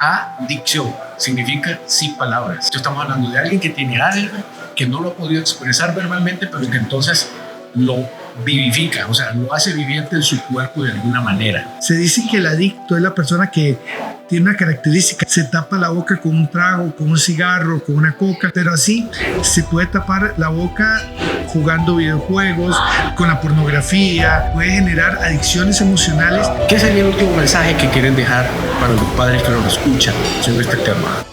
adicción significa sin palabras. Estamos hablando de alguien que tiene algo que no lo ha podido expresar verbalmente, pero que entonces lo vivifica, o sea, lo hace viviente en su cuerpo de alguna manera. Se dice que el adicto es la persona que tiene una característica, se tapa la boca con un trago, con un cigarro, con una coca, pero así se puede tapar la boca jugando videojuegos, con la pornografía, puede generar adicciones emocionales. ¿Qué sería el último mensaje que quieren dejar para los padres que nos escuchan sobre este tema?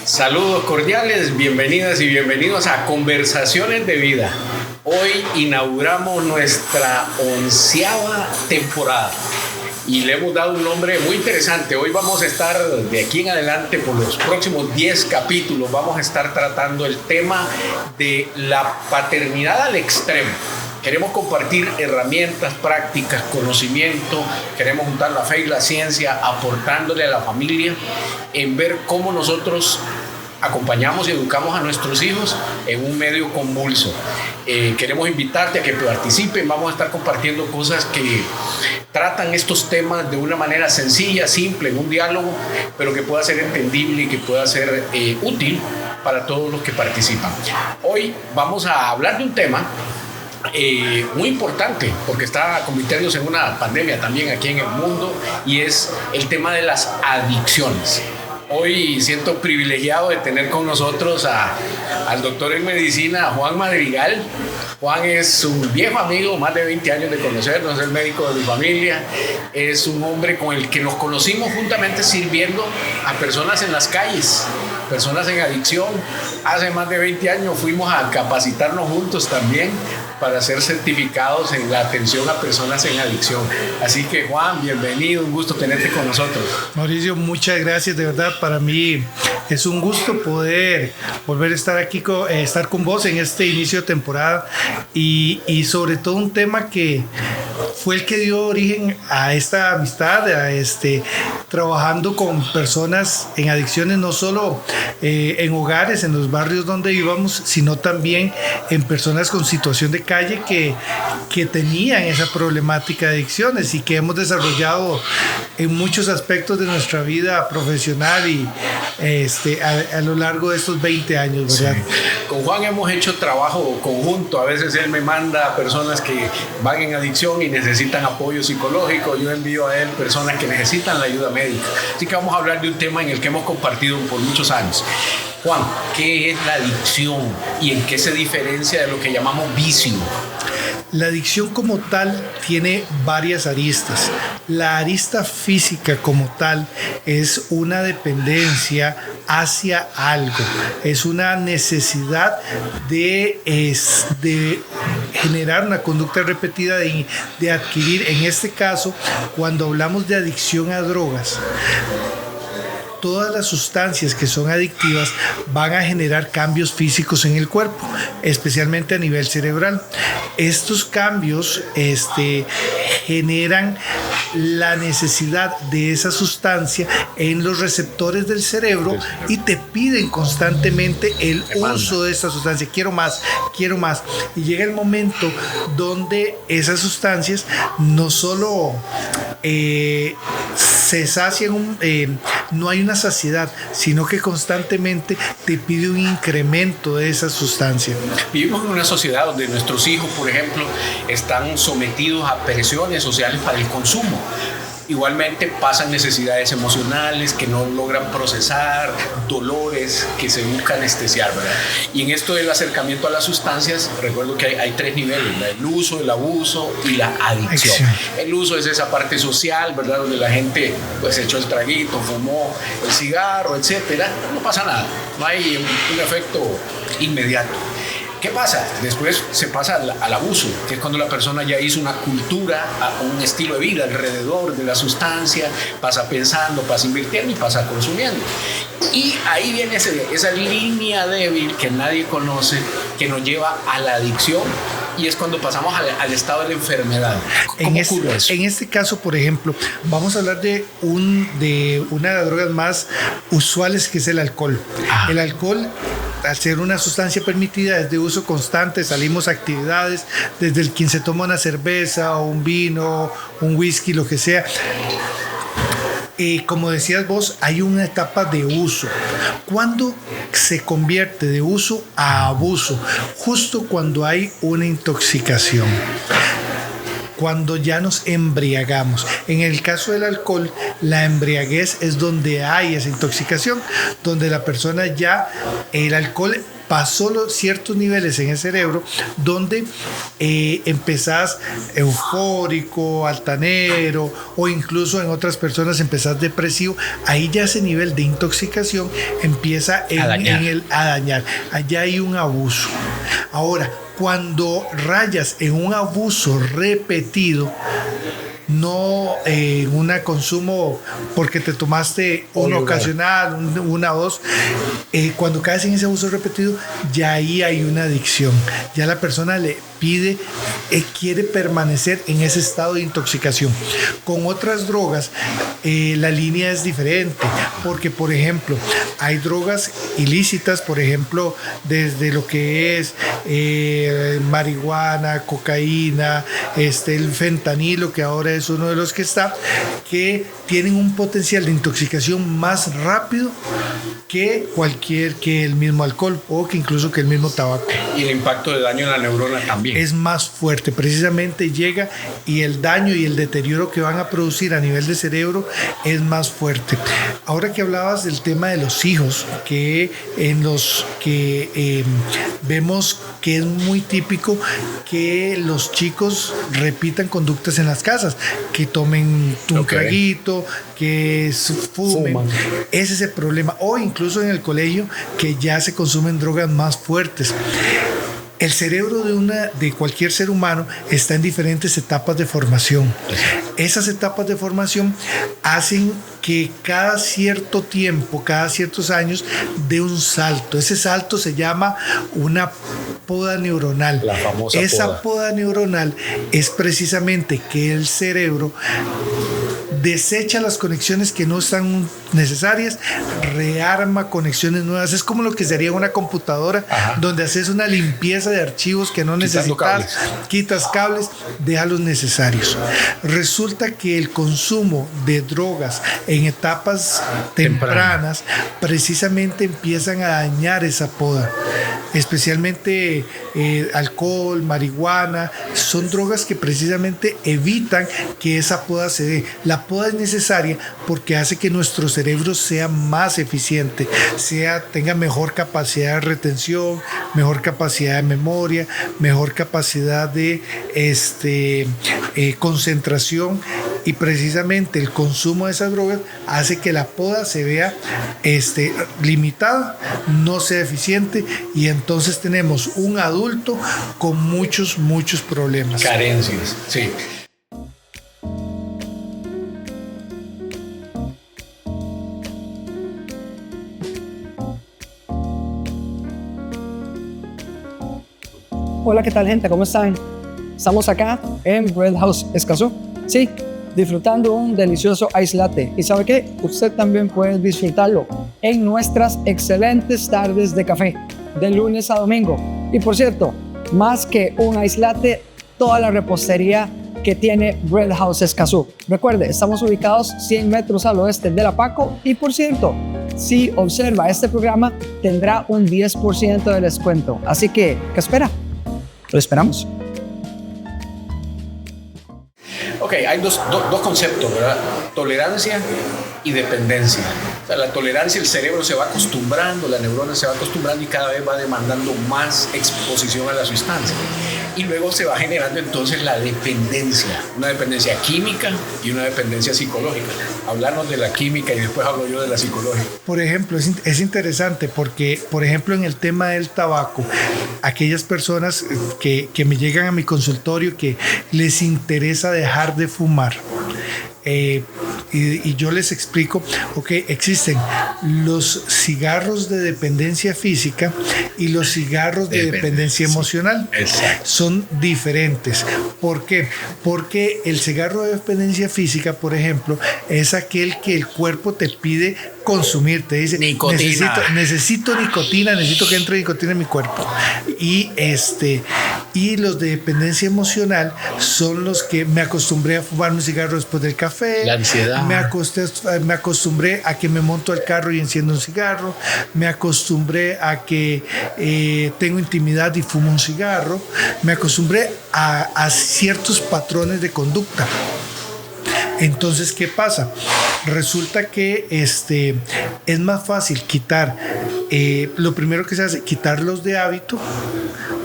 Saludos cordiales, bienvenidas y bienvenidos a Conversaciones de Vida. Hoy inauguramos nuestra 11ª temporada y le hemos dado un nombre muy interesante. Hoy vamos a estar de aquí en adelante, por los próximos 10 capítulos, vamos a estar tratando el tema de la paternidad al extremo. Queremos compartir herramientas, prácticas, conocimiento. Queremos juntar la fe y la ciencia, aportándole a la familia en ver cómo nosotros acompañamos y educamos a nuestros hijos en un medio convulso. Queremos invitarte a que participen. Vamos a estar compartiendo cosas que tratan estos temas de una manera sencilla, simple, en un diálogo, pero que pueda ser entendible y que pueda ser útil para todos los que participan. Hoy vamos a hablar de un tema muy importante, porque está convirtiéndose en una pandemia también aquí en el mundo, y es el tema de las adicciones. Hoy siento privilegiado de tener con nosotros al doctor en medicina, Juan Madrigal. Juan es un viejo amigo, más de 20 años de conocernos, es el médico de mi familia. Es un hombre con el que nos conocimos juntamente sirviendo a personas en las calles, personas en adicción. Hace más de 20 años fuimos a capacitarnos juntos también para ser certificados en la atención a personas en adicción. Así que Juan, bienvenido, un gusto tenerte con nosotros. Mauricio, muchas gracias, de verdad, para mí es un gusto poder volver a estar aquí, estar con vos en este inicio de temporada y sobre todo un tema que fue el que dio origen a esta amistad, trabajando con personas en adicciones, no solo en hogares, en los barrios donde vivamos, sino también en personas con situación de calle que tenían esa problemática de adicciones y que hemos desarrollado en muchos aspectos de nuestra vida profesional y a lo largo de estos 20 años, ¿verdad? Sí. Con Juan hemos hecho trabajo conjunto. A veces él me manda a personas que van en adicción y necesitan apoyo psicológico. Yo envío a él personas que necesitan la ayuda médica. Así que vamos a hablar de un tema en el que hemos compartido por muchos años. Juan, ¿qué es la adicción y en qué se diferencia de lo que llamamos vicio? La adicción como tal tiene varias aristas. La arista física como tal es una dependencia hacia algo, es una necesidad de generar una conducta repetida, de adquirir. En este caso, cuando hablamos de adicción a drogas, todas las sustancias que son adictivas van a generar cambios físicos en el cuerpo, especialmente a nivel cerebral. Estos cambios generan la necesidad de esa sustancia en los receptores del cerebro y te piden constantemente el uso de esa sustancia. Quiero más, quiero más. Y llega el momento donde esas sustancias no solo se sacian, no hay una saciedad, sino que constantemente te pide un incremento de esa sustancia. Vivimos en una sociedad donde nuestros hijos, por ejemplo, están sometidos a presiones sociales para el consumo. Igualmente pasan necesidades emocionales que no logran procesar, dolores que se buscan anestesiar, ¿verdad? Y en esto del acercamiento a las sustancias, recuerdo que hay 3 niveles: el uso, el abuso y la adicción. El uso es esa parte social, ¿verdad? Donde la gente pues echó el traguito, fumó el cigarro, etcétera. No pasa nada, no hay un efecto inmediato. ¿Qué pasa? Después se pasa al abuso, que es cuando la persona ya hizo una cultura, un estilo de vida alrededor de la sustancia, pasa pensando, pasa invirtiendo y pasa consumiendo. Y ahí viene esa línea débil que nadie conoce, que nos lleva a la adicción y es cuando pasamos al estado de la enfermedad. ¿Cómo ocurre eso? En este caso, por ejemplo, vamos a hablar de una de las drogas más usuales, que es el alcohol. El alcohol, al ser una sustancia permitida, es de uso constante. Salimos a actividades, desde el quien se toma una cerveza o un vino, un whisky, lo que sea. Como decías vos, hay una etapa de uso. ¿Cuándo se convierte de uso a abuso? Justo cuando hay una intoxicación, cuando ya nos embriagamos. En el caso del alcohol, la embriaguez es donde hay esa intoxicación, donde la persona ya, el alcohol pasó ciertos niveles en el cerebro, donde empezás eufórico, altanero, o incluso en otras personas empezás depresivo. Ahí ya ese nivel de intoxicación empieza a dañar. Allá hay un abuso. Ahora, cuando rayas en un abuso repetido, no en un consumo porque te tomaste uno ocasional, una o dos, cuando caes en ese abuso repetido, ya ahí hay una adicción. Ya la persona le pide, quiere permanecer en ese estado de intoxicación. Con otras drogas, la línea es diferente, porque, por ejemplo, hay drogas ilícitas, por ejemplo, desde lo que es marihuana, cocaína, el fentanilo, que ahora es uno de los que está, que tienen un potencial de intoxicación más rápido que el mismo alcohol, o que incluso que el mismo tabaco. Y el impacto de daño en la neurona también es más fuerte, precisamente llega, y el daño y el deterioro que van a producir a nivel de cerebro es más fuerte. Ahora que hablabas del tema de los hijos, que en los que vemos que es muy típico que los chicos repitan conductas en las casas, que tomen un traguito, que fumen. Ese es el problema. O incluso en el colegio, que ya se consumen drogas más fuertes. El cerebro de cualquier ser humano está en diferentes etapas de formación. Esas etapas de formación hacen que cada cierto tiempo, cada ciertos años, dé un salto. Ese salto se llama una poda neuronal. La famosa Esa poda neuronal es precisamente que el cerebro desecha las conexiones que no están necesarias, rearma conexiones nuevas. Es como lo que sería una computadora, donde haces una limpieza de archivos que no necesitas, quitas cables, deja los necesarios. Resulta que el consumo de drogas en etapas tempranas precisamente empiezan a dañar esa poda. Especialmente alcohol, marihuana, son drogas que precisamente evitan que esa poda se dé. La poda es necesaria porque hace que nuestro cerebro sea más eficiente, tenga mejor capacidad de retención, mejor capacidad de memoria, mejor capacidad de concentración, y precisamente el consumo de esas drogas hace que la poda se vea limitada, no sea eficiente, y entonces tenemos un adulto con muchos problemas. Carencias, sí. Hola, ¿qué tal, gente? ¿Cómo están? Estamos acá en Bread House Escazú. Sí, disfrutando un delicioso ice latte. ¿Y sabe qué? Usted también puede disfrutarlo en nuestras excelentes tardes de café, de lunes a domingo. Y por cierto, más que un ice latte, toda la repostería que tiene Bread House Escazú. Recuerde, estamos ubicados 100 metros al oeste de La Paco. Y por cierto, si observa este programa, tendrá un 10% de descuento. Así que, ¿qué espera? Lo esperamos. Ok, hay dos conceptos, ¿verdad? Tolerancia y dependencia. O sea, la tolerancia, el cerebro se va acostumbrando, la neurona se va acostumbrando y cada vez va demandando más exposición a la sustancia. Y luego se va generando entonces la dependencia, una dependencia química y una dependencia psicológica. Hablarnos de la química y después hablo yo de la psicológica. Por ejemplo, es interesante porque, por ejemplo, en el tema del tabaco, aquellas personas que me llegan a mi consultorio que les interesa dejar de fumar, y yo les explico, ok, existen los cigarros de dependencia física y los cigarros de dependencia emocional. Exacto. Son diferentes. ¿Por qué? Porque el cigarro de dependencia física, por ejemplo, es aquel que el cuerpo te pide consumir, te dice nicotina. Necesito nicotina, necesito que entre nicotina en mi cuerpo. Y los de dependencia emocional son los que me acostumbré a fumar un cigarro después del café, la ansiedad, me acostumbré a que me monto al carro y enciendo un cigarro, me acostumbré a que tengo intimidad y fumo un cigarro, me acostumbré a ciertos patrones de conducta. Entonces, ¿qué pasa? Resulta que es más fácil quitar, lo primero que se hace, quitarlos de hábito,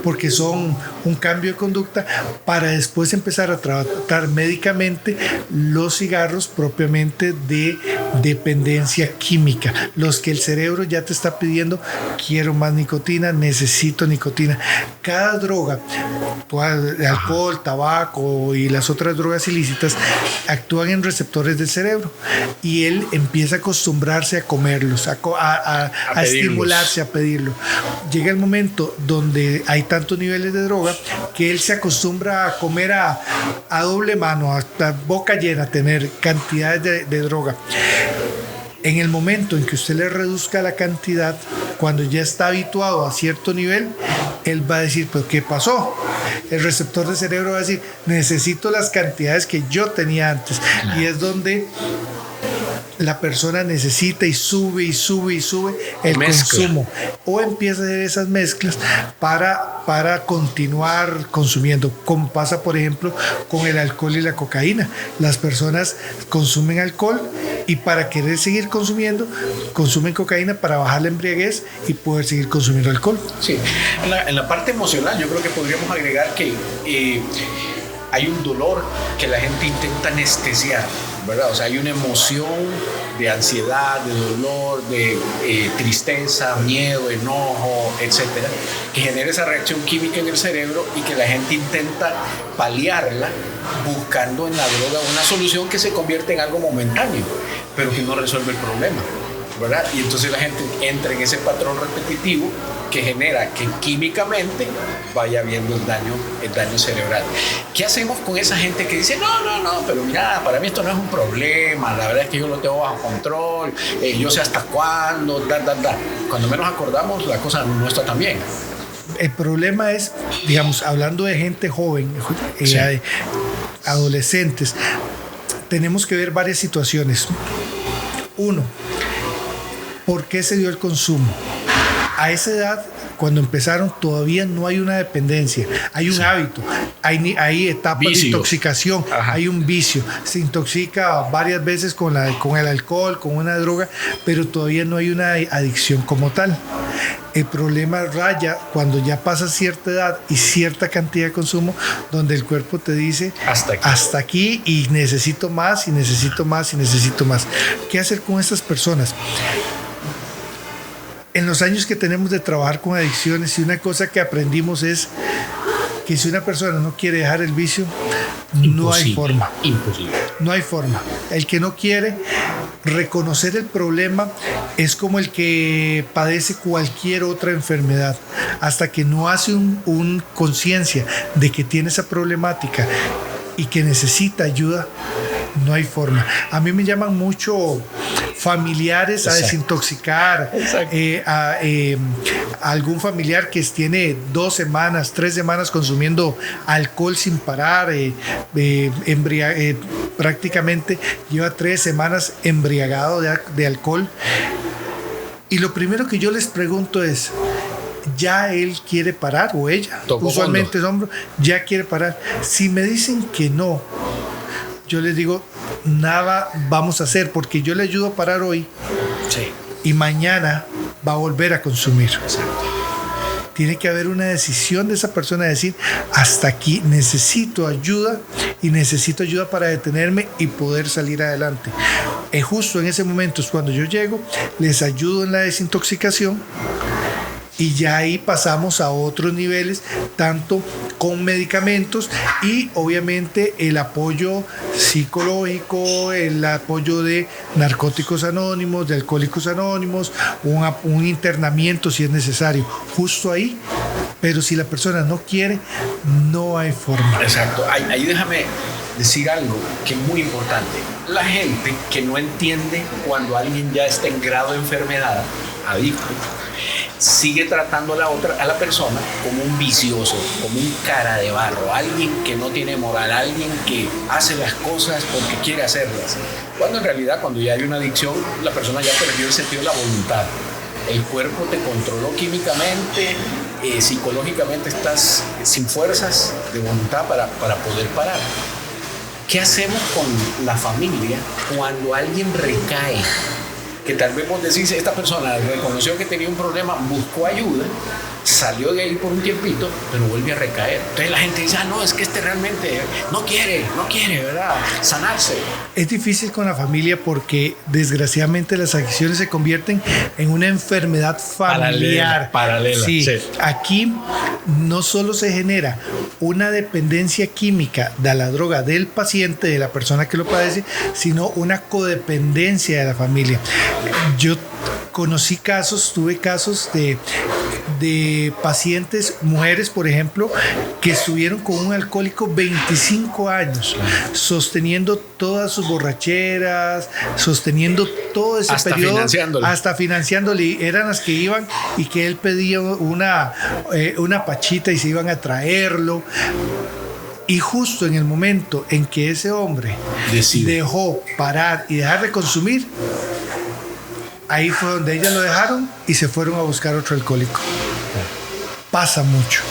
porque son un cambio de conducta, para después empezar a tratar médicamente los cigarros propiamente de dependencia química, los que el cerebro ya te está pidiendo, quiero más nicotina, necesito nicotina. Cada droga, alcohol, tabaco y las otras drogas ilícitas, actúan en receptores del cerebro y él empieza a acostumbrarse a comerlos, a estimularse, a pedirlo. Llega el momento donde hay tantos niveles de droga que él se acostumbra a comer a doble mano, hasta boca llena, tener cantidades de droga. En el momento en que usted le reduzca la cantidad, cuando ya está habituado a cierto nivel, él va a decir, ¿pero qué pasó? El receptor del cerebro va a decir, necesito las cantidades que yo tenía antes. Y es donde la persona necesita y sube el consumo, o empieza a hacer esas mezclas para continuar consumiendo, como pasa por ejemplo con el alcohol y la cocaína. Las personas consumen alcohol y para querer seguir consumiendo, consumen cocaína para bajar la embriaguez y poder seguir consumiendo alcohol. Sí, en la parte emocional yo creo que podríamos agregar que hay un dolor que la gente intenta anestesiar, ¿verdad? O sea, hay una emoción de ansiedad, de dolor, de tristeza, miedo, enojo, etcétera, que genera esa reacción química en el cerebro y que la gente intenta paliarla buscando en la droga una solución que se convierte en algo momentáneo, pero que no resuelve el problema, ¿verdad? Y entonces la gente entra en ese patrón repetitivo que genera que químicamente vaya habiendo el daño cerebral. ¿Qué hacemos con esa gente que dice, no, pero mira, para mí esto no es un problema, la verdad es que yo lo tengo bajo control, yo sé hasta cuándo, Cuando menos acordamos, la cosa no está tan bien. El problema es, digamos, hablando de gente joven, sí, adolescentes, tenemos que ver varias situaciones. Uno, ¿por qué se dio el consumo? A esa edad, cuando empezaron, todavía no hay una dependencia, hay un hábito, hay etapas de intoxicación, hay un vicio, se intoxica varias veces con el alcohol, con una droga, pero todavía no hay una adicción como tal. El problema raya cuando ya pasa cierta edad y cierta cantidad de consumo, donde el cuerpo te dice hasta aquí y necesito más y necesito más y necesito más. ¿Qué hacer con estas personas? En los años que tenemos de trabajar con adicciones, y una cosa que aprendimos es que si una persona no quiere dejar el vicio, no hay forma. Imposible. No hay forma. El que no quiere reconocer el problema es como el que padece cualquier otra enfermedad. Hasta que no hace un conciencia de que tiene esa problemática y que necesita ayuda, no hay forma. A mí me llaman mucho familiares a desintoxicar, a algún familiar que tiene 2 semanas, 3 semanas consumiendo alcohol sin parar, prácticamente lleva 3 semanas embriagado de alcohol. Y lo primero que yo les pregunto es, ¿ya él quiere parar o ella? Usualmente es hombre, ¿ya quiere parar? Si me dicen que no, yo les digo, nada vamos a hacer, porque yo le ayudo a parar hoy, sí, y mañana va a volver a consumir. Exacto. Tiene que haber una decisión de esa persona de decir, hasta aquí, necesito ayuda y necesito ayuda para detenerme y poder salir adelante. Justo en ese momento es cuando yo llego, les ayudo en la desintoxicación y ya ahí pasamos a otros niveles, tanto con medicamentos y obviamente el apoyo psicológico, el apoyo de Narcóticos Anónimos, de Alcohólicos Anónimos, un internamiento si es necesario, justo ahí. Pero si la persona no quiere, no hay forma. Exacto. Ahí déjame decir algo que es muy importante. La gente que no entiende cuando alguien ya está en grado de enfermedad, adicto, sigue tratando a la persona como un vicioso, como un cara de barro, alguien que no tiene moral, alguien que hace las cosas porque quiere hacerlas. Cuando en realidad, cuando ya hay una adicción, la persona ya perdió el sentido de la voluntad. El cuerpo te controló químicamente, psicológicamente estás sin fuerzas de voluntad para poder parar. ¿Qué hacemos con la familia cuando alguien recae? Que tal vez vos decís, esta persona reconoció que tenía un problema, buscó ayuda, salió de ahí por un tiempito, pero vuelve a recaer. Entonces la gente dice, no, es que este realmente no quiere, ¿verdad? Sanarse. Es difícil con la familia porque desgraciadamente las adicciones se convierten en una enfermedad familiar. Paralela. Sí. Aquí no solo se genera una dependencia química de la droga del paciente, de la persona que lo padece, sino una codependencia de la familia. Yo tuve casos de pacientes, mujeres por ejemplo, que estuvieron con un alcohólico 25 años, sosteniendo todas sus borracheras, sosteniendo todo ese hasta periodo, financiándole. financiándole. Eran las que iban y que él pedía una pachita y se iban a traerlo. Y justo en el momento en que ese hombre dejó parar y dejar de consumir, ahí fue donde ellas lo dejaron y se fueron a buscar otro alcohólico. Pasa mucho.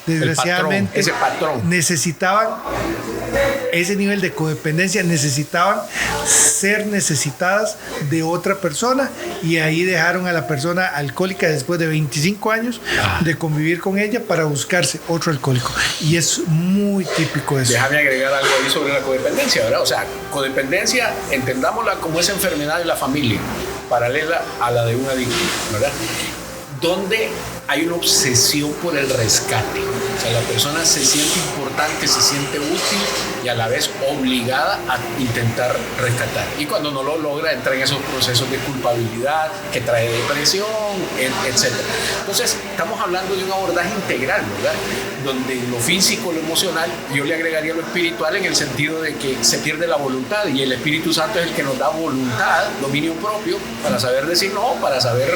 Desgraciadamente, ese patrón. Necesitaban ese nivel de codependencia, necesitaban ser necesitadas de otra persona y ahí dejaron a la persona alcohólica después de 25 años de convivir con ella para buscarse otro alcohólico. Y es muy típico eso. Déjame agregar algo ahí sobre la codependencia, ¿verdad? O sea, codependencia, entendámosla como esa enfermedad de la familia, paralela a la de un adicto, ¿verdad? Donde hay una obsesión por el rescate. O sea, la persona se siente importante, se siente útil y a la vez obligada a intentar rescatar. Y cuando no lo logra, entra en esos procesos de culpabilidad que trae depresión, etc. Entonces, estamos hablando de un abordaje integral, ¿verdad? Donde lo físico, lo emocional, yo le agregaría lo espiritual en el sentido de que se pierde la voluntad y el Espíritu Santo es el que nos da voluntad, dominio propio, para saber decir no, para saber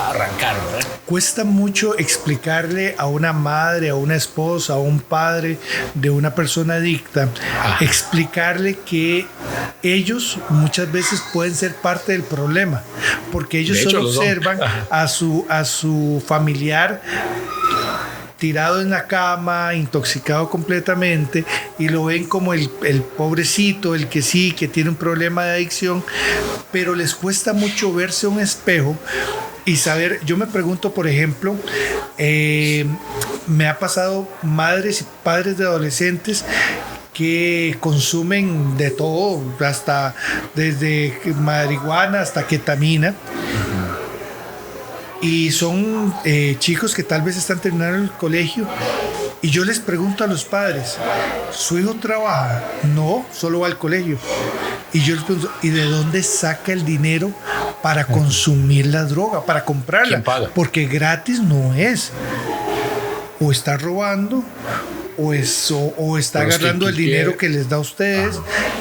arrancar, ¿verdad? Cuesta mucho explicarle a una madre, a una esposa, a un padre de una persona adicta, explicarle que ellos muchas veces pueden ser parte del problema, porque ellos solo observan a su familiar tirado en la cama, intoxicado completamente, y lo ven como el pobrecito, el que sí, que tiene un problema de adicción, pero les cuesta mucho verse un espejo y saber. Yo me pregunto, por ejemplo, me ha pasado madres y padres de adolescentes que consumen de todo, hasta desde marihuana hasta ketamina. Y son chicos que tal vez están terminando el colegio. Y yo les pregunto a los padres, ¿su hijo trabaja? No, solo va al colegio. Y yo les pregunto, ¿y de dónde saca el dinero para consumir la droga, para comprarla? ¿Quién paga? Porque gratis no es. O está robando, o está agarrando el dinero que les da a ustedes.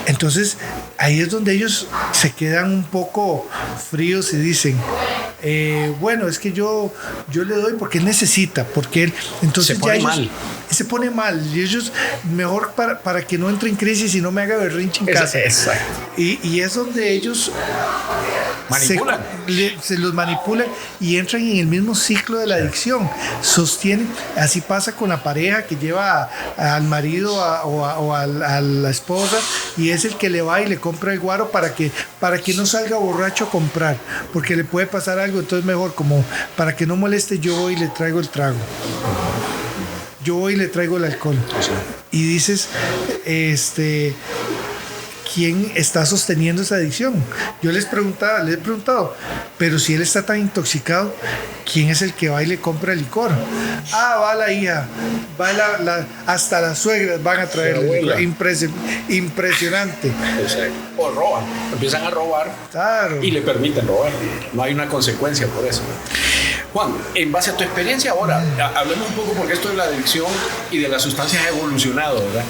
Entonces, ahí es donde ellos se quedan un poco fríos y dicen, bueno, es que yo le doy porque él necesita, porque él, entonces se pone ya ellos, mal. Se pone mal y ellos mejor para que no entre en crisis y no me haga berrinche en casa. Exacto. Y es donde ellos manipulan. Se los manipulan y entran en el mismo ciclo de la adicción. Sostienen, así pasa con la pareja que lleva al marido o a la esposa y es el que le va y le compra el guaro para que no salga borracho a comprar, porque le puede pasar algo. Entonces mejor, como para que no moleste, yo voy y le traigo el trago, yo voy y le traigo el alcohol. Y dices, quién está sosteniendo esa adicción. Yo les he preguntado, pero si él está tan intoxicado, ¿quién es el que va y le compra el licor? Va la hija, va hasta las suegras van a traer impresionante. O roban, empiezan a robar, claro, y le permiten robar. No hay una consecuencia por eso. Juan, en base a tu experiencia ahora, hablemos un poco porque esto de la adicción y de las sustancias ha evolucionado, ¿verdad?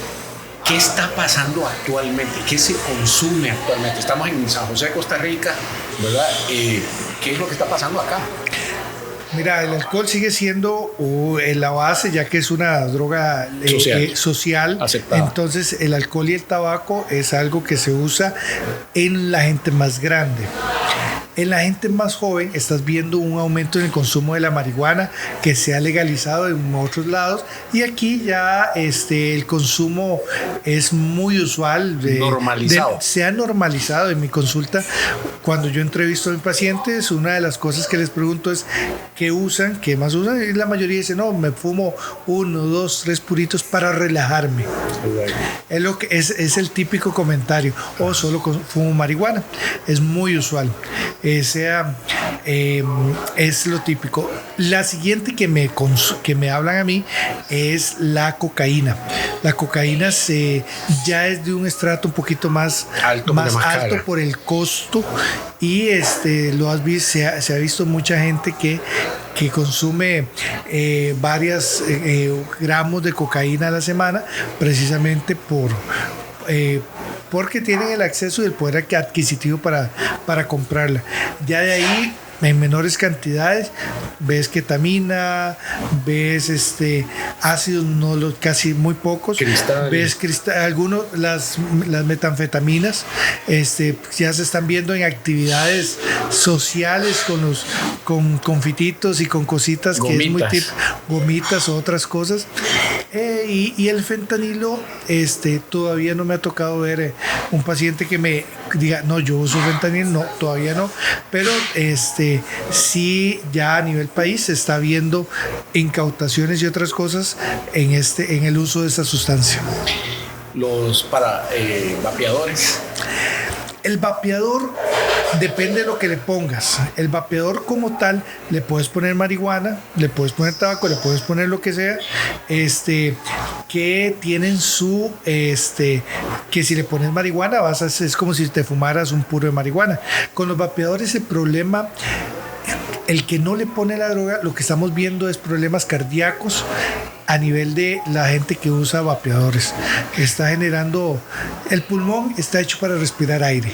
¿Qué está pasando actualmente? ¿Qué se consume actualmente? Estamos en San José, Costa Rica, ¿verdad? ¿Qué es lo que está pasando acá? Mira, el alcohol sigue siendo la base, ya que es una droga social. Aceptada. Entonces, el alcohol y el tabaco es algo que se usa en la gente más grande. En la gente más joven estás viendo un aumento en el consumo de la marihuana que se ha legalizado en otros lados, y aquí ya el consumo es muy usual. Normalizado. Se ha normalizado. En mi consulta, cuando yo entrevisto a mis pacientes, una de las cosas que les pregunto es ¿qué usan? ¿Qué más usan? Y la mayoría dice, no, me fumo 1, 2, 3 puritos para relajarme. Es lo que es el típico comentario. O solo fumo marihuana. Es muy usual. Es lo típico. La siguiente que me hablan a mí es la cocaína. La cocaína ya es de un estrato un poquito más alto por el costo, y se ha visto mucha gente que consume varios gramos de cocaína a la semana, precisamente porque tienen el acceso y el poder adquisitivo para comprarla. Ya de ahí, en menores cantidades, ves ketamina, ves ácidos, casi muy pocos, ves algunos, las metanfetaminas, ya se están viendo en actividades sociales con confititos y con cositas, gomitas, que es muy típico, gomitas o otras cosas. Y el fentanilo, todavía no me ha tocado ver un paciente que me diga, no, yo uso fentanilo, no, todavía no, pero sí, ya a nivel país se está viendo incautaciones y otras cosas en el uso de esta sustancia. Los vapeadores. El vapeador depende de lo que le pongas. El vapeador como tal, le puedes poner marihuana, le puedes poner tabaco, le puedes poner lo que sea, que tienen que si le pones marihuana es como si te fumaras un puro de marihuana. Con los vapeadores el problema, el que no le pone la droga, lo que estamos viendo es problemas cardíacos a nivel de la gente que usa vapeadores. Está generando, el pulmón está hecho para respirar aire.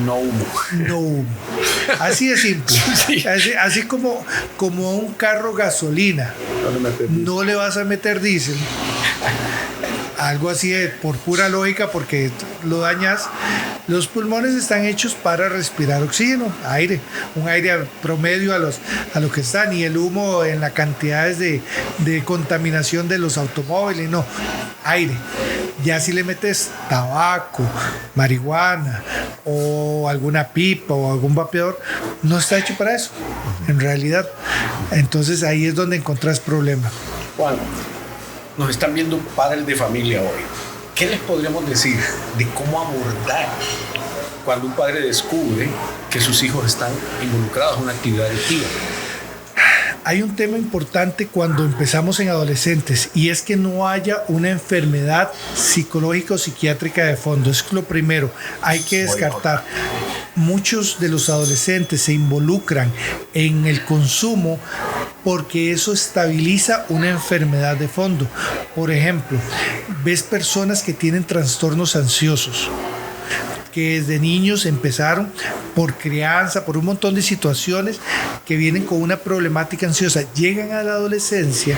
No humo. No humo. Así de simple. Sí. Así como un carro gasolina. No le vas a meter diésel. Algo así por pura lógica, porque lo dañas. Los pulmones están hechos para respirar oxígeno, aire, un aire promedio a lo que están, y el humo en las cantidades de contaminación de los automóviles, no, aire. Ya si le metes tabaco, marihuana o alguna pipa o algún vapeador, no está hecho para eso, en realidad. Entonces ahí es donde encontrás problemas. Juan, nos están viendo padres de familia hoy. ¿Qué les podríamos decir de cómo abordar cuando un padre descubre que sus hijos están involucrados en una actividad adictiva? Hay un tema importante cuando empezamos en adolescentes, y es que no haya una enfermedad psicológica o psiquiátrica de fondo. Es lo primero, hay que descartar. Muchos de los adolescentes se involucran en el consumo porque eso estabiliza una enfermedad de fondo. Por ejemplo, ves personas que tienen trastornos ansiosos, que desde niños empezaron por crianza, por un montón de situaciones que vienen con una problemática ansiosa, llegan a la adolescencia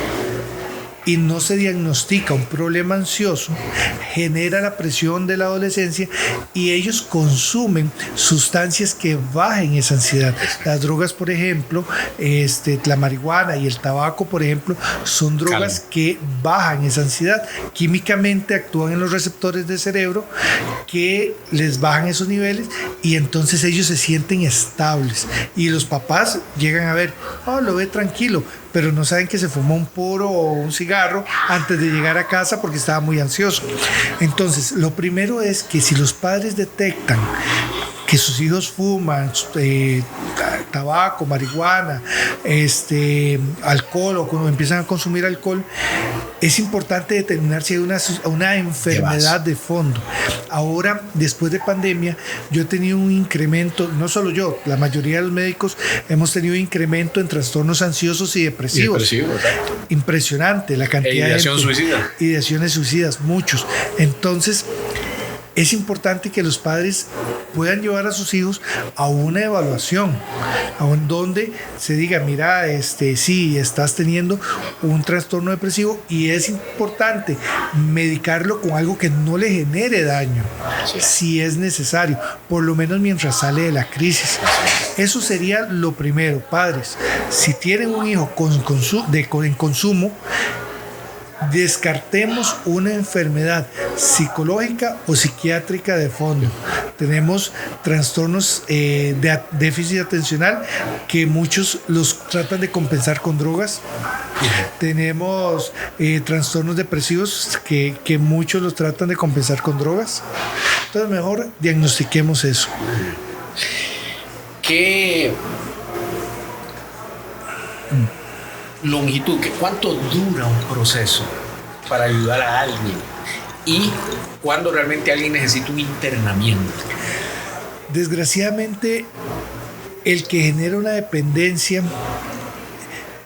y no se diagnostica un problema ansioso, genera la presión de la adolescencia y ellos consumen sustancias que bajen esa ansiedad. Las drogas, por ejemplo, la marihuana y el tabaco, por ejemplo, son drogas que bajan esa ansiedad. Químicamente actúan en los receptores del cerebro que les bajan esos niveles, y entonces ellos se sienten estables, y los papás llegan a ver, lo ve tranquilo, pero no saben que se fumó un puro o un cigarro antes de llegar a casa porque estaba muy ansioso. Entonces, lo primero es que si los padres detectan que sus hijos fuman tabaco, marihuana, alcohol, o cuando empiezan a consumir alcohol, es importante determinar si hay una enfermedad de fondo. Ahora, después de pandemia, yo he tenido un incremento, no solo yo, la mayoría de los médicos hemos tenido incremento en trastornos ansiosos y depresivos. Impresionante la cantidad de ideaciones suicidas, muchos. Entonces, es importante que los padres puedan llevar a sus hijos a una evaluación, donde se diga, mira, sí, estás teniendo un trastorno depresivo y es importante medicarlo con algo que no le genere daño, si es necesario, por lo menos mientras sale de la crisis. Eso sería lo primero, padres. Si tienen un hijo en consumo, descartemos una enfermedad psicológica o psiquiátrica de fondo. Tenemos trastornos de déficit atencional que muchos los tratan de compensar con drogas. Tenemos trastornos depresivos que muchos los tratan de compensar con drogas. Entonces mejor diagnostiquemos eso. ¿Qué longitud, cuánto dura un proceso para ayudar a alguien y cuándo realmente alguien necesita un internamiento? Desgraciadamente, el que genera una dependencia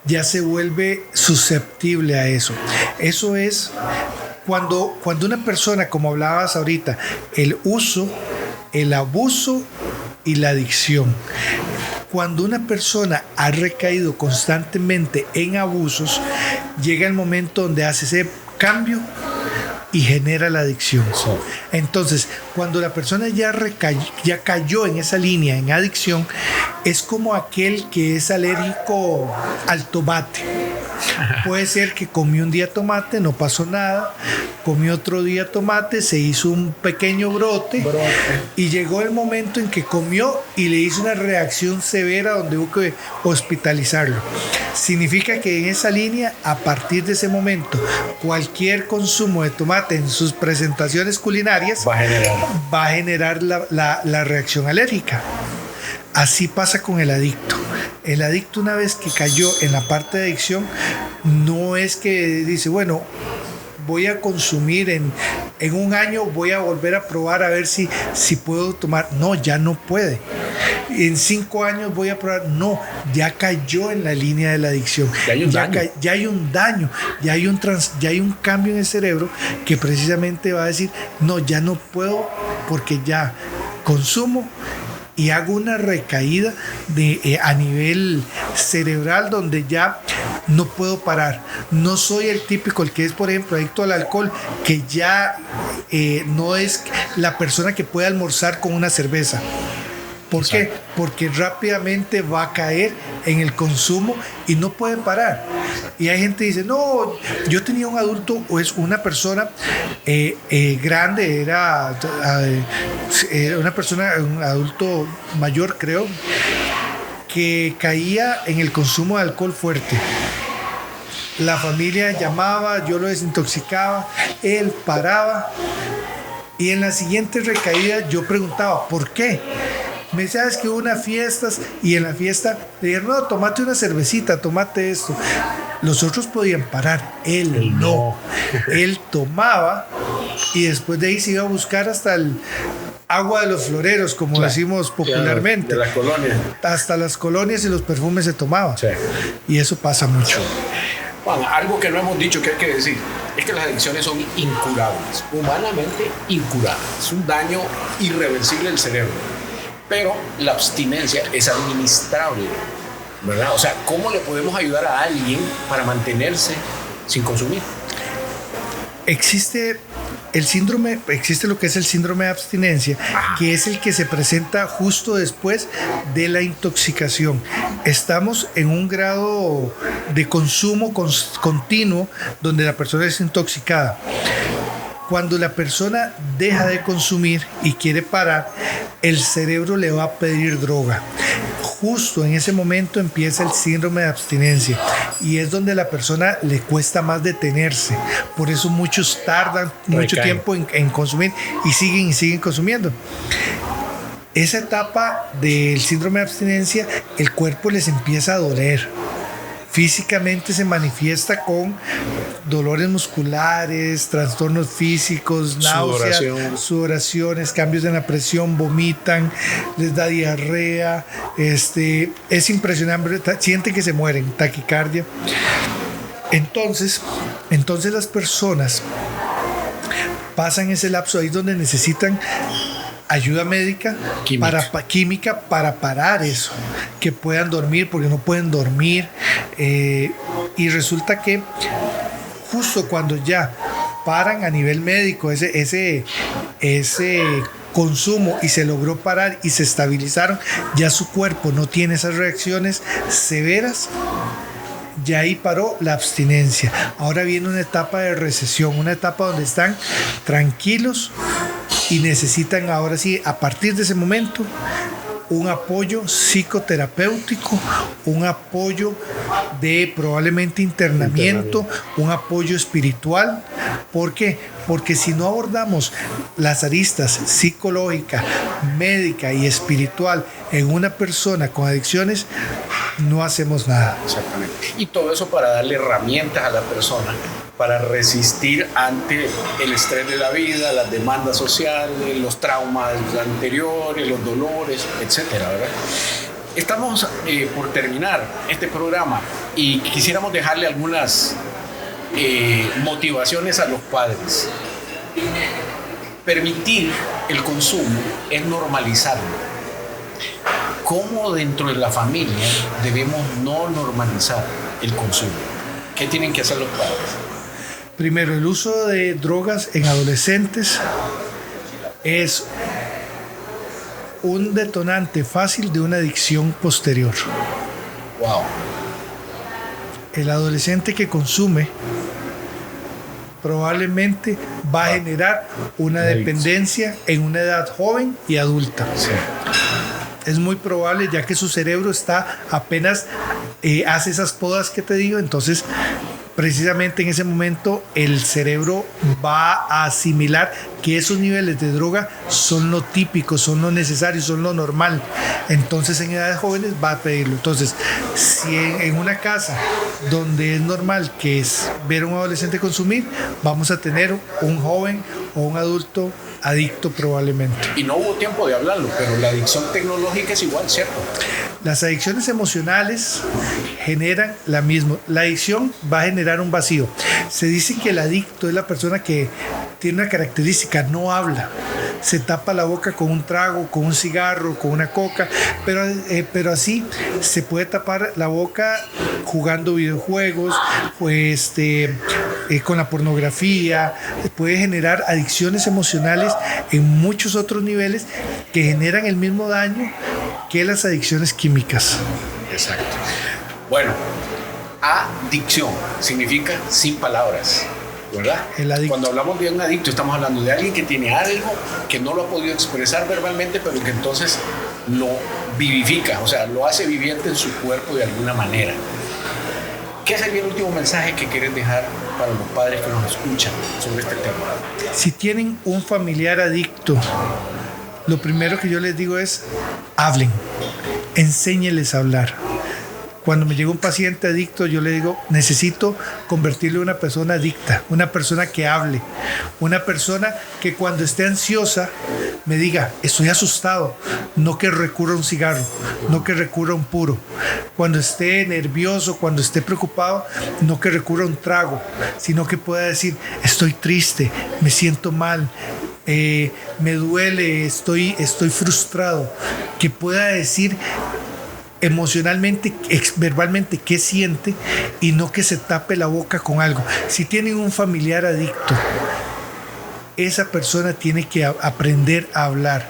ya se vuelve susceptible a eso. Eso es cuando una persona, como hablabas ahorita, el uso, el abuso y la adicción. Cuando una persona ha recaído constantemente en abusos, llega el momento donde hace ese cambio y genera la adicción. Entonces, cuando la persona ya cayó en esa línea, en adicción, es como aquel que es alérgico al tomate. Puede ser que comió un día tomate, no pasó nada, comió otro día tomate, se hizo un pequeño brote y llegó el momento en que comió y le hizo una reacción severa donde hubo que hospitalizarlo. Significa que en esa línea, a partir de ese momento, cualquier consumo de tomate en sus presentaciones culinarias va a generar la reacción alérgica. Así pasa con el adicto. El adicto, una vez que cayó en la parte de adicción, no es que dice, bueno, voy a consumir en un año, voy a volver a probar a ver si puedo tomar. No, ya no puede. En 5 años voy a probar. No, ya cayó en la línea de la adicción. Ya hay un daño, ya hay un cambio en el cerebro que precisamente va a decir, no, ya no puedo porque ya consumo y hago una recaída a nivel cerebral donde ya no puedo parar. No soy el típico, el que es, por ejemplo, adicto al alcohol, que ya no es la persona que puede almorzar con una cerveza. ¿Por qué? Porque rápidamente va a caer en el consumo y no puede parar. Y hay gente que dice, no, yo tenía un adulto, o es una persona grande, era una persona, un adulto mayor, creo, que caía en el consumo de alcohol fuerte. La familia llamaba, yo lo desintoxicaba, él paraba, y en la siguiente recaída yo preguntaba, ¿por qué? Me decía, es que hubo unas fiestas y en la fiesta le dijeron, no, tomate una cervecita, tomate esto. Los otros podían parar, él no. Él tomaba y después de ahí se iba a buscar hasta el agua de los floreros, como decimos popularmente. De las colonias. Hasta las colonias y los perfumes se tomaba. Sí. Y eso pasa mucho. Juan, algo que no hemos dicho que hay que decir es que las adicciones son incurables, humanamente incurables. Es un daño irreversible del cerebro. Pero la abstinencia es administrable, ¿verdad? O sea, ¿cómo le podemos ayudar a alguien para mantenerse sin consumir? Existe lo que es el síndrome de abstinencia, que es el que se presenta justo después de la intoxicación. Estamos en un grado de consumo continuo donde la persona es intoxicada. Cuando la persona deja de consumir y quiere parar, el cerebro le va a pedir droga. Justo en ese momento empieza el síndrome de abstinencia y es donde a la persona le cuesta más detenerse. Por eso muchos tardan mucho tiempo en consumir y siguen consumiendo. Esa etapa del síndrome de abstinencia, el cuerpo les empieza a doler. Físicamente se manifiesta con dolores musculares, trastornos físicos, náuseas, sudoraciones, cambios en la presión, vomitan, les da diarrea, es impresionante, sienten que se mueren, taquicardia. Entonces las personas pasan ese lapso ahí donde necesitan ayuda médica, química para parar eso, que puedan dormir porque no pueden dormir, y resulta que justo cuando ya paran a nivel médico ese consumo y se logró parar y se estabilizaron, ya su cuerpo no tiene esas reacciones severas, ya ahí paró la abstinencia. Ahora viene una etapa de recesión, una etapa donde están tranquilos y necesitan ahora sí, a partir de ese momento, un apoyo psicoterapéutico, un apoyo de probablemente internamiento, un apoyo espiritual. ¿Por qué? Porque si no abordamos las aristas psicológica, médica y espiritual en una persona con adicciones, no hacemos nada. Exactamente. Y todo eso para darle herramientas a la persona para resistir ante el estrés de la vida, las demandas sociales, los traumas anteriores, los dolores, etcétera, ¿verdad? Estamos por terminar este programa y quisiéramos dejarle algunas motivaciones a los padres. Permitir el consumo es normalizarlo. ¿Cómo dentro de la familia debemos no normalizar el consumo? ¿Qué tienen que hacer los padres? Primero, el uso de drogas en adolescentes es un detonante fácil de una adicción posterior. Wow. El adolescente que consume probablemente va a generar una dependencia en una edad joven y adulta. Sí. Es muy probable, ya que su cerebro está apenas hace esas podas que te digo, entonces precisamente en ese momento el cerebro va a asimilar que esos niveles de droga son lo típico, son lo necesario, son lo normal. Entonces en edades jóvenes va a pedirlo. Entonces, si en una casa donde es normal que es ver a un adolescente consumir, vamos a tener un joven o un adulto adicto probablemente. Y no hubo tiempo de hablarlo, pero la adicción tecnológica es igual, ¿cierto? Las adicciones emocionales generan la misma. La adicción va a generar un vacío. Se dice que el adicto es la persona que tiene una característica, no habla. Se tapa la boca con un trago, con un cigarro, con una coca, pero así se puede tapar la boca jugando videojuegos, con la pornografía. Puede generar adicciones emocionales en muchos otros niveles que generan el mismo daño que las adicciones químicas. Exacto. Bueno, adicción significa sin palabras, ¿verdad? Cuando hablamos de un adicto, estamos hablando de alguien que tiene algo que no lo ha podido expresar verbalmente, pero que entonces lo vivifica, o sea, lo hace viviente en su cuerpo de alguna manera. ¿Qué sería el último mensaje que quieres dejar para los padres que nos escuchan sobre este tema? Si tienen un familiar adicto, lo primero que yo les digo es, hablen, enséñeles a hablar. Cuando me llega un paciente adicto, yo le digo, necesito convertirlo en una persona adicta, una persona que hable, una persona que cuando esté ansiosa me diga, estoy asustado, no que recurra a un cigarro, no que recurra a un puro. Cuando esté nervioso, cuando esté preocupado, no que recurra a un trago, sino que pueda decir, estoy triste, me siento mal, me duele, estoy frustrado, que pueda decir emocionalmente, verbalmente qué siente y no que se tape la boca con algo. Si tienen un familiar adicto, esa persona tiene que aprender a hablar,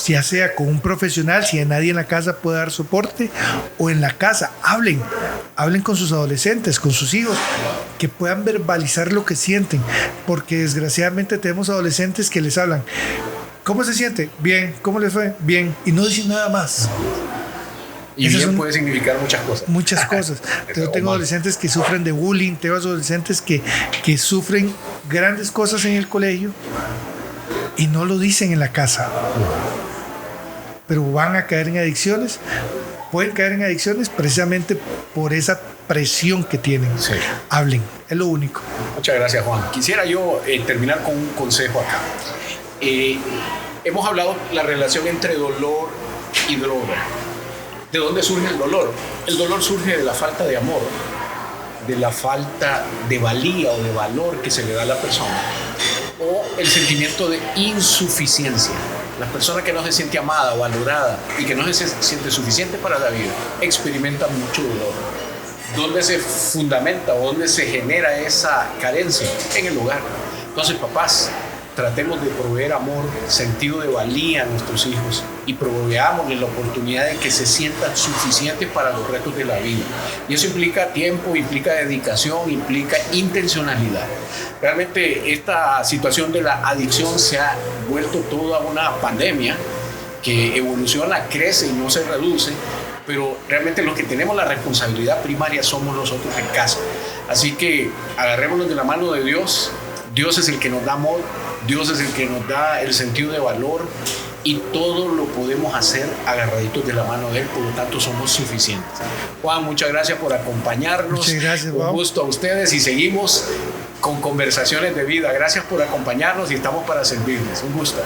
ya sea con un profesional, si nadie en la casa puede dar soporte, o en la casa, hablen con sus adolescentes, con sus hijos, que puedan verbalizar lo que sienten, porque desgraciadamente tenemos adolescentes que les hablan, ¿cómo se siente? Bien. ¿Cómo les fue? Bien. Y no dicen nada más. Y bien puede significar muchas cosas. Muchas cosas. Yo tengo adolescentes que sufren de bullying, tengo adolescentes que sufren grandes cosas en el colegio y no lo dicen en la casa. Pero van a caer en adicciones. Pueden caer en adicciones precisamente por esa presión que tienen. Sí. Hablen, es lo único. Muchas gracias, Juan. Quisiera yo terminar con un consejo acá. Hemos hablado de la relación entre dolor y droga. ¿De dónde surge el dolor? El dolor surge de la falta de amor, de la falta de valía o de valor que se le da a la persona, o el sentimiento de insuficiencia. La persona que no se siente amada, valorada y que no se siente suficiente para la vida experimenta mucho dolor. ¿Dónde se fundamenta o dónde se genera esa carencia? En el hogar. Entonces, papás, tratemos de proveer amor, sentido de valía a nuestros hijos y proveámosles la oportunidad de que se sientan suficientes para los retos de la vida. Y eso implica tiempo, implica dedicación, implica intencionalidad. Realmente esta situación de la adicción se ha vuelto toda una pandemia que evoluciona, crece y no se reduce, pero realmente los que tenemos la responsabilidad primaria somos nosotros en casa. Así que agarrémonos de la mano de Dios. Dios es el que nos da amor, Dios es el que nos da el sentido de valor y todo lo podemos hacer agarraditos de la mano de Él, por lo tanto somos suficientes. Juan, muchas gracias por acompañarnos. Muchas gracias, un gusto a ustedes y seguimos con conversaciones de vida. Gracias por acompañarnos y estamos para servirles. Un gusto.